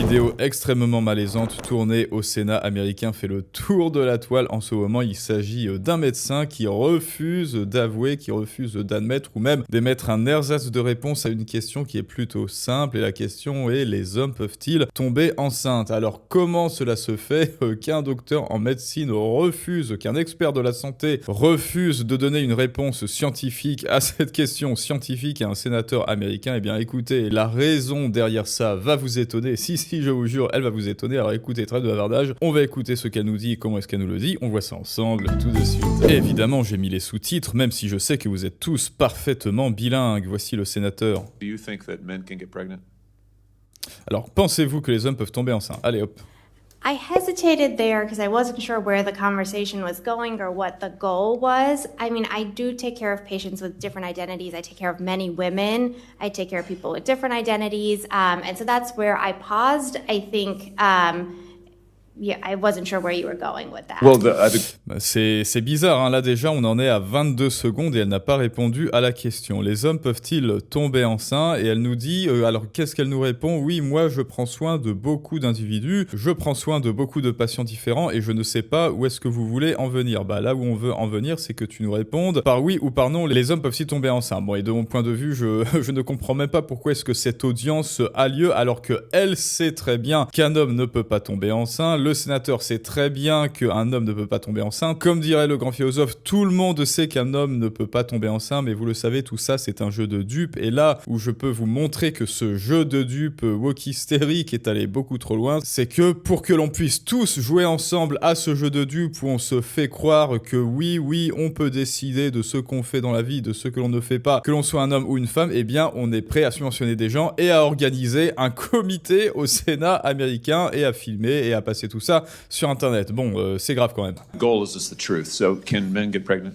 vidéo extrêmement malaisante tournée au Sénat américain fait le tour de la toile en ce moment. Il s'agit d'un médecin qui refuse d'avouer, qui refuse d'admettre ou même d'émettre un ersatz de réponse à une question qui est plutôt simple. Et la question est: les hommes peuvent-ils tomber enceintes? Alors comment cela se fait qu'un docteur en médecine refuse, qu'un expert de la santé refuse de donner une réponse scientifique à cette question scientifique à un sénateur américain? Eh bien écoutez, la raison derrière ça va vous étonner. Si, je vous jure, elle va vous étonner. Alors écoutez, trêve de bavardage, on va écouter ce qu'elle nous dit, comment est-ce qu'elle nous le dit, on voit ça ensemble tout de suite. Et évidemment, j'ai mis les sous-titres, même si je sais que vous êtes tous parfaitement bilingues. Voici le sénateur. Alors, pensez-vous que les hommes peuvent tomber enceintes? Allez hop. I hesitated there because I wasn't sure where the conversation was going or what the goal was. I mean, I do take care of patients with different identities. I take care of many women. I take care of people with different identities. And so that's where I paused. I think, I wasn't sure where you were going with that. Well, c'est bizarre, hein. Là déjà on en est à 22 secondes et elle n'a pas répondu à la question. Les hommes peuvent-ils tomber enceintes? Et elle nous dit, alors qu'est-ce qu'elle nous répond? Oui, moi je prends soin de beaucoup d'individus, je prends soin de beaucoup de patients différents et je ne sais pas où est-ce que vous voulez en venir. Bah là où on veut en venir, c'est que tu nous répondes par oui ou par non, les hommes peuvent-ils tomber enceintes? Bon, et de mon point de vue, je ne comprends même pas pourquoi est-ce que cette audience a lieu alors qu'elle sait très bien qu'un homme ne peut pas tomber enceinte. Le sénateur sait très bien qu'un homme ne peut pas tomber enceinte. Comme dirait le grand philosophe, tout le monde sait qu'un homme ne peut pas tomber enceinte, mais vous le savez, tout ça c'est un jeu de dupes. Et là où je peux vous montrer que ce jeu de dupes wokistérique est allé beaucoup trop loin, c'est que pour que l'on puisse tous jouer ensemble à ce jeu de dupes où on se fait croire que oui, on peut décider de ce qu'on fait dans la vie, de ce que l'on ne fait pas, que l'on soit un homme ou une femme, eh bien on est prêt à subventionner des gens et à organiser un comité au Sénat américain et à filmer et à passer tout ça sur internet. Bon, c'est grave quand même. Goal is just the truth. So can men get pregnant?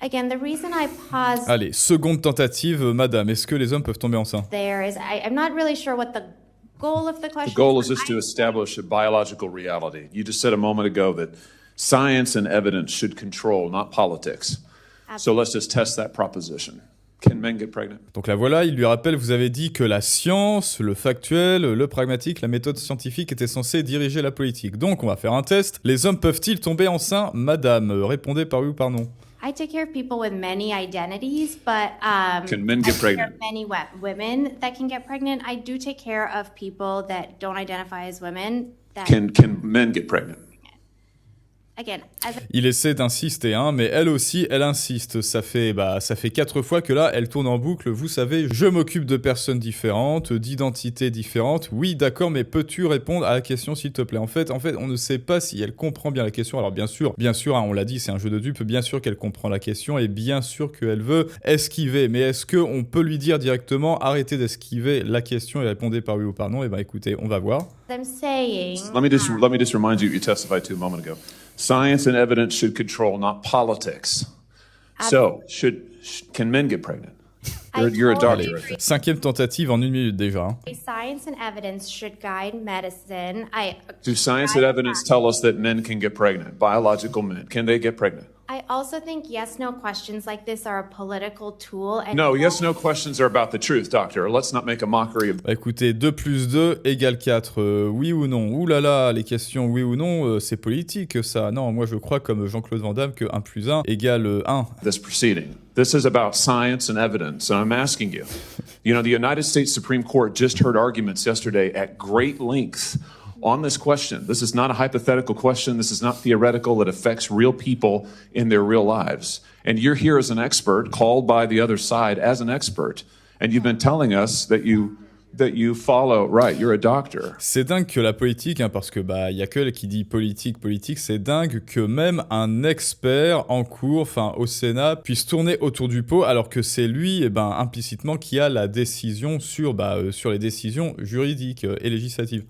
Again, the reason I paused Allez, seconde tentative, madame, est-ce que les hommes peuvent tomber enceintes? there is I'm not really sure what the goal of the question The goal is just to establish a biological reality. You just said a moment ago that science and evidence should control, not politics. So let's just test that proposition. Can men get pregnant? Donc là voilà, il lui rappelle, vous avez dit que la science, le factuel, le pragmatique, la méthode scientifique était censée diriger la politique. Donc on va faire un test. Les hommes peuvent-ils tomber enceintes, madame? Répondez par oui ou par non. I take care of people with many identities, but Can men get I take care pregnant? of many women that can get pregnant. I do take care of people that don't identify as women. That Can men get pregnant? again, as a Il essaie d'insister, hein, mais elle aussi, elle insiste. Ça fait 4 fois que là, elle tourne en boucle. Vous savez, je m'occupe de personnes différentes, d'identités différentes. Oui, d'accord, mais peux-tu répondre à la question, s'il te plaît? En fait, on ne sait pas si elle comprend bien la question. Alors bien sûr, hein, on l'a dit, c'est un jeu de dupes. Bien sûr qu'elle comprend la question et bien sûr qu'elle veut esquiver. Mais est-ce qu'on peut lui dire directement, arrêtez d'esquiver la question et répondez par oui ou par non? Eh ben, écoutez, on va voir. I'm saying, Let me just remind you testified to a moment ago. Science and evidence should control, not politics. So, can men get pregnant? You're a doctor. totally Right there. 5e tentative en 1 minute déjà, hein. science and evidence should guide medicine. Do science and evidence tell us that men can get pregnant? Biological men, can they get pregnant? I also think yes/no questions like this are a political tool. And No, yes/no questions are about the truth, doctor. Let's not make a mockery of. Bah écoutez, 2 plus 2 égale 4. Oui ou non? Ouh là là, les questions oui ou non, c'est politique ça. Non, moi je crois comme Jean-Claude Van Damme que 1 plus 1 égale 1. This proceeding. This is about science and evidence, and I'm asking you. You know, the United States Supreme Court just heard arguments yesterday at great length on this question. This is not a hypothetical question. This is not theoretical. It affects real people in their real lives. And you're here as an expert, called by the other side as an expert, and you've been telling us that you follow, right, you're a doctor. C'est dingue que la politique, hein, parce que y a que elle qui dit politique, c'est dingue que même un expert en cours, enfin au Sénat, puisse tourner autour du pot alors que c'est lui, implicitement, qui a la décision sur les décisions juridiques et législatives.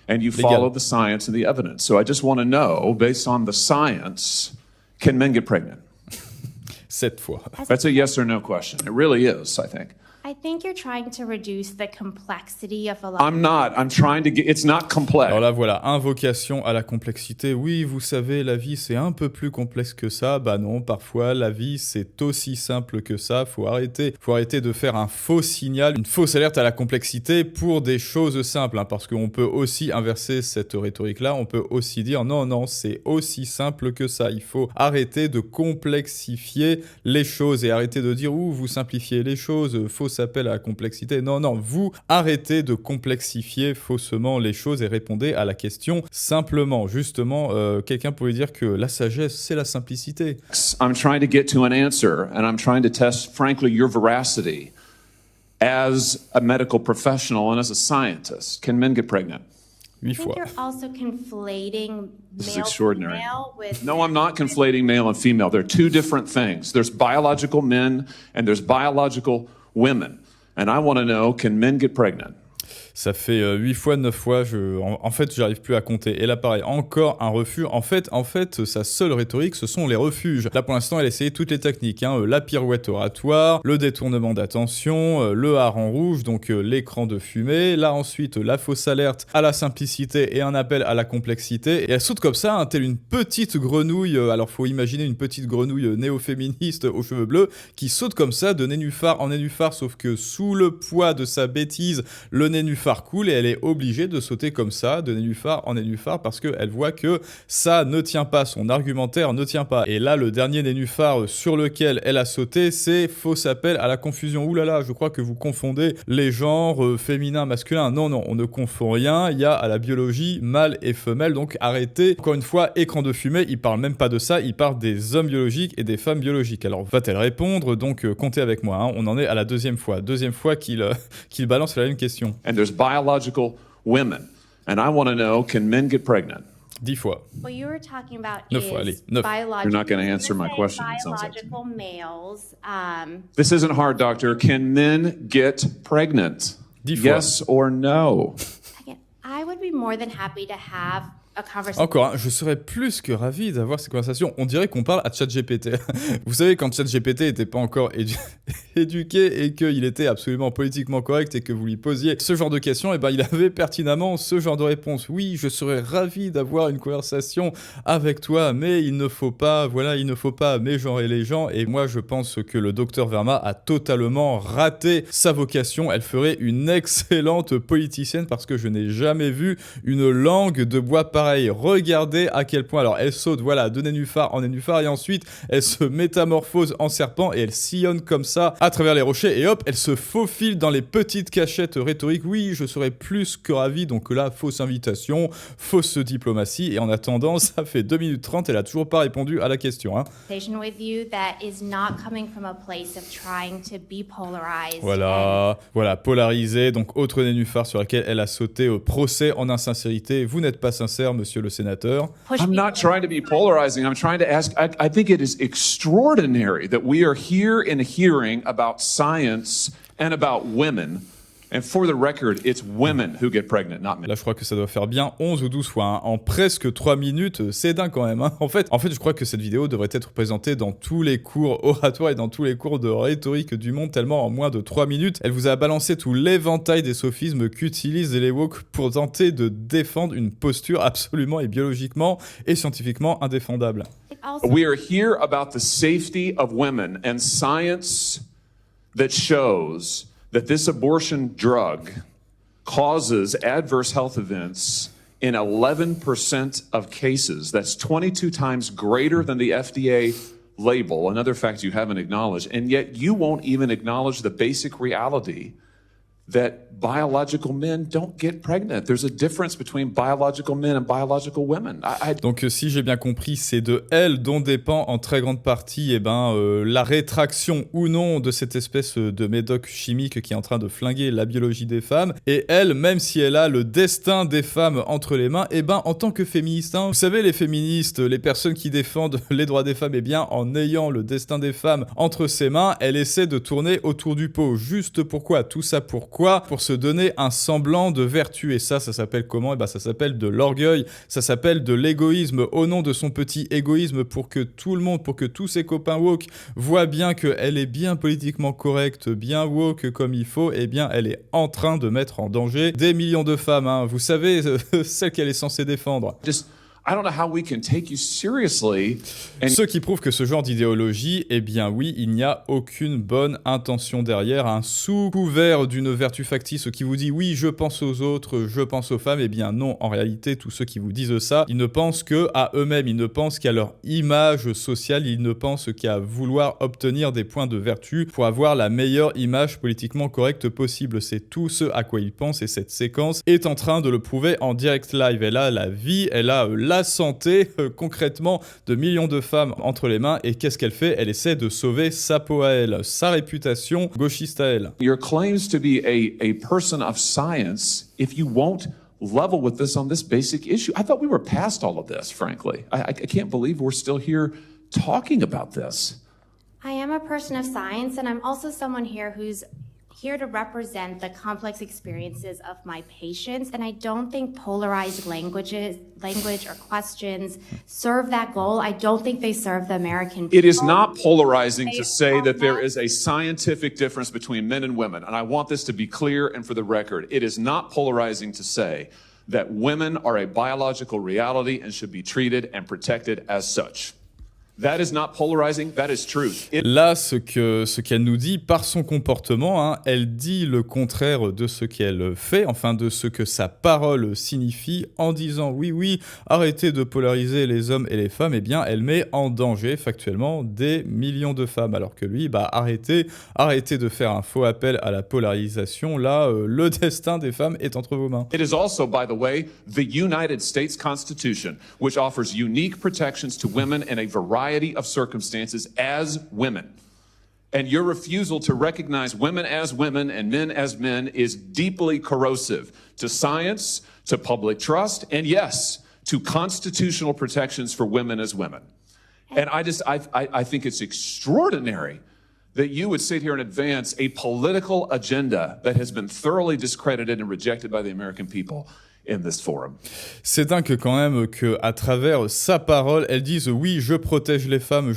And you Legal. follow the science and the evidence. So I just want to know, based on the science, can men get pregnant? 7 fois. That's a yes or no question. It really is, I think. I think you're trying to reduce the complexity of a lot. I'm not. I'm trying to get, it's not complex. Alors là, voilà, invocation à la complexité. Oui, vous savez, la vie, c'est un peu plus complexe que ça. Bah non, parfois, la vie, c'est aussi simple que ça. Faut arrêter de faire un faux signal, une fausse alerte à la complexité pour des choses simples, hein, parce qu'on peut aussi inverser cette rhétorique-là. On peut aussi dire, non, c'est aussi simple que ça. Il faut arrêter de complexifier les choses et arrêter de dire, vous simplifiez les choses, faux appel à la complexité. Non, vous arrêtez de complexifier faussement les choses et répondez à la question simplement. Justement, quelqu'un pourrait dire que la sagesse, c'est la simplicité. I'm trying to get to an answer, and I'm trying to test, frankly, your veracity as a medical professional and as a scientist. Can men get pregnant? 8 I think fois. you're also conflating This is male extraordinary. female with No, I'm not conflating male and female. They're two different things. There's biological men and there's biological women. And I want to know, can men get pregnant? Ça fait 8 fois, 9 fois, en fait, j'arrive plus à compter. Et là, pareil, encore un refus. En fait, sa seule rhétorique, ce sont les refuges. Là, pour l'instant, elle a essayé toutes les techniques, hein. La pirouette oratoire, le détournement d'attention, le hareng rouge, donc l'écran de fumée. Là, ensuite, la fausse alerte à la simplicité et un appel à la complexité. Et elle saute comme ça, hein, telle une petite grenouille. Alors, faut imaginer une petite grenouille néo-féministe aux cheveux bleus qui saute comme ça de nénuphar en nénuphar, sauf que sous le poids de sa bêtise, le nénuphar coule et elle est obligée de sauter comme ça, de nénuphar en nénuphar, parce qu'elle voit que ça ne tient pas, son argumentaire ne tient pas. Et là, le dernier nénuphar sur lequel elle a sauté, c'est faux appel à la confusion. Ouh là là, je crois que vous confondez les genres féminin, masculin. Non, on ne confond rien. Il y a à la biologie mâle et femelle, donc arrêtez. Encore une fois, écran de fumée, il parle même pas de ça, il parle des hommes biologiques et des femmes biologiques. Alors, va-t-elle répondre? Donc, comptez avec moi, hein. On en est à la deuxième fois qu'il balance la même question. And there's biological women. And I want to know, can men get pregnant? 10 fois. what you were talking about 9 is fois, allez, 9. biological. You're not gonna answer my Say question, it sounds like to me. biological males. This isn't hard, doctor. Can men get pregnant? 10 fois. Yes or no? Again, I would be more than happy to have a conversation. Encore, hein, je serais plus que ravi d'avoir ces conversations. On dirait qu'on parle à ChatGPT. Vous savez, quand ChatGPT n'était pas encore éduqué et qu'il était absolument politiquement correct et que vous lui posiez ce genre de questions, et ben il avait pertinemment ce genre de réponse. Oui, je serais ravi d'avoir une conversation avec toi, mais il ne faut pas mégenrer les gens. Et moi, je pense que le docteur Verma a totalement raté sa vocation. Elle ferait une excellente politicienne parce que je n'ai jamais vu une langue de bois pareil. Regardez à quel point, alors elle saute, voilà, de nénuphar en nénuphar et ensuite elle se métamorphose en serpent et elle sillonne comme ça à travers les rochers et hop, elle se faufile dans les petites cachettes rhétoriques. Oui, je serais plus que ravi. Donc là, fausse invitation, fausse diplomatie et en attendant, ça fait 2 minutes 30, elle a toujours pas répondu à la question, hein. With you that is not coming from a place of trying to be polarized. Voilà, polarisé, donc autre nénuphar sur laquelle elle a sauté au procès en insincérité. Vous n'êtes pas sincère, monsieur le sénateur. I'm not trying to be polarizing. I'm trying to ask. I think it is extraordinary that we are here in a hearing about science and about women. And for the record, it's women who get pregnant, not men. Là, je crois que ça doit faire bien 11 ou 12 fois, hein. En presque 3 minutes, c'est dingue quand même, hein. En fait, je crois que cette vidéo devrait être présentée dans tous les cours oratoires et dans tous les cours de rhétorique du monde, tellement en moins de 3 minutes, elle vous a balancé tout l'éventail des sophismes qu'utilisent les woke pour tenter de défendre une posture absolument et biologiquement et scientifiquement indéfendable. We are here about the safety of women and science that shows that this abortion drug causes adverse health events in 11% of cases. That's 22 times greater than the FDA label, another fact you haven't acknowledged, and yet you won't even acknowledge the basic reality that biological men don't get pregnant. There's a difference between biological men and biological women. Donc si j'ai bien compris, c'est de elle dont dépend en très grande partie la rétraction ou non de cette espèce de médoc chimique qui est en train de flinguer la biologie des femmes. Et elle, même si elle a le destin des femmes entre les mains, en tant que féministe, hein, vous savez les féministes, les personnes qui défendent les droits des femmes, en ayant le destin des femmes entre ses mains, elle essaie de tourner autour du pot. Juste pourquoi? Tout ça pourquoi? Pourquoi? Pour se donner un semblant de vertu. Et ça s'appelle comment? Ça s'appelle de l'orgueil, ça s'appelle de l'égoïsme. Au nom de son petit égoïsme, pour que tout le monde, pour que tous ses copains woke voient bien qu'elle est bien politiquement correcte, bien woke comme il faut, eh bien elle est en train de mettre en danger des millions de femmes, hein. Vous savez, celles qu'elle est censée défendre. I don't know how we can take you seriously. Ce qui prouve que ce genre d'idéologie, eh bien oui, il n'y a aucune bonne intention derrière, hein. Sous couvert d'une vertu factice qui vous dit oui, je pense aux autres, je pense aux femmes, eh bien non, en réalité, tous ceux qui vous disent ça, ils ne pensent qu'à eux-mêmes, ils ne pensent qu'à leur image sociale, ils ne pensent qu'à vouloir obtenir des points de vertu pour avoir la meilleure image politiquement correcte possible. C'est tout ce à quoi ils pensent et cette séquence est en train de le prouver en direct live. Elle a la vie, elle a la santé concrètement de millions de femmes entre les mains, et qu'est-ce qu'elle fait? Elle essaie de sauver sa peau à elle, sa réputation gauchiste à elle. Your claims to be a person of science, if you won't level with this on this basic issue. I thought we were past all of this, frankly. I can't believe we're still here talking about this. I am a person of science, and I'm also someone here who's here to represent the complex experiences of my patients, and I don't think polarized language or questions serve that goal. I don't think they serve the American people. It is not polarizing to say that there is a scientific difference between men and women, and I want this to be clear and for the record. It is not polarizing to say that women are a biological reality and should be treated and protected as such. That is not polarizing, that is truth. Là, ce qu'elle nous dit par son comportement, hein, elle dit le contraire de ce qu'elle fait, enfin de ce que sa parole signifie, en disant oui, arrêtez de polariser les hommes et les femmes, eh bien elle met en danger factuellement des millions de femmes, alors que lui, arrêtez de faire un faux appel à la polarisation, là, le destin des femmes est entre vos mains. It is also, by the way, the United States Constitution, which offers unique protections to women in a variety of circumstances as women. And your refusal to recognize women as women and men as men is deeply corrosive to science, to public trust, and yes, to constitutional protections for women as women. And I think it's extraordinary that you would sit here and advance a political agenda that has been thoroughly discredited and rejected by the American people in this forum. C'est dingue quand même qu'à travers sa parole, elle dise oui, je protège les femmes,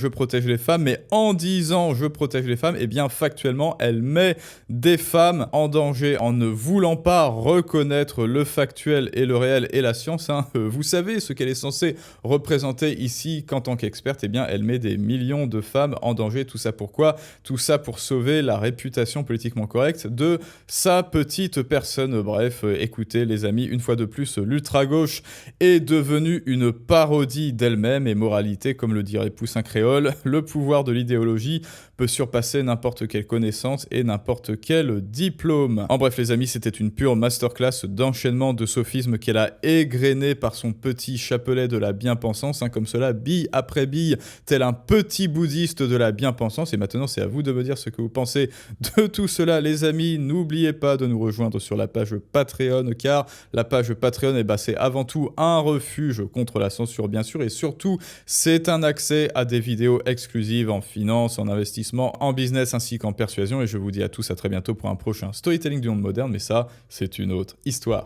mais en disant je protège les femmes, eh bien factuellement, elle met des femmes en danger en ne voulant pas reconnaître le factuel et le réel et la science, hein. Vous savez ce qu'elle est censée représenter ici qu'en tant qu'experte, eh bien elle met des millions de femmes en danger. Tout ça pourquoi? Tout ça pour sauver la réputation politiquement correcte de sa petite personne. Bref, écoutez les amis, une fois de plus, l'ultra-gauche est devenue une parodie d'elle-même, et moralité, comme le dirait Poussin Créole, le pouvoir de l'idéologie peut surpasser n'importe quelle connaissance et n'importe quel diplôme. En bref les amis, c'était une pure masterclass d'enchaînement de sophismes qu'elle a égrené par son petit chapelet de la bien-pensance, hein, comme cela, bille après bille, tel un petit bouddhiste de la bien-pensance. Et maintenant, c'est à vous de me dire ce que vous pensez de tout cela, les amis. N'oubliez pas de nous rejoindre sur la page Patreon, car la page Patreon, c'est avant tout un refuge contre la censure, bien sûr, et surtout, c'est un accès à des vidéos exclusives en finance, en investissement, en business, ainsi qu'en persuasion. Et je vous dis à tous à très bientôt pour un prochain Storytelling du monde moderne, mais ça, c'est une autre histoire.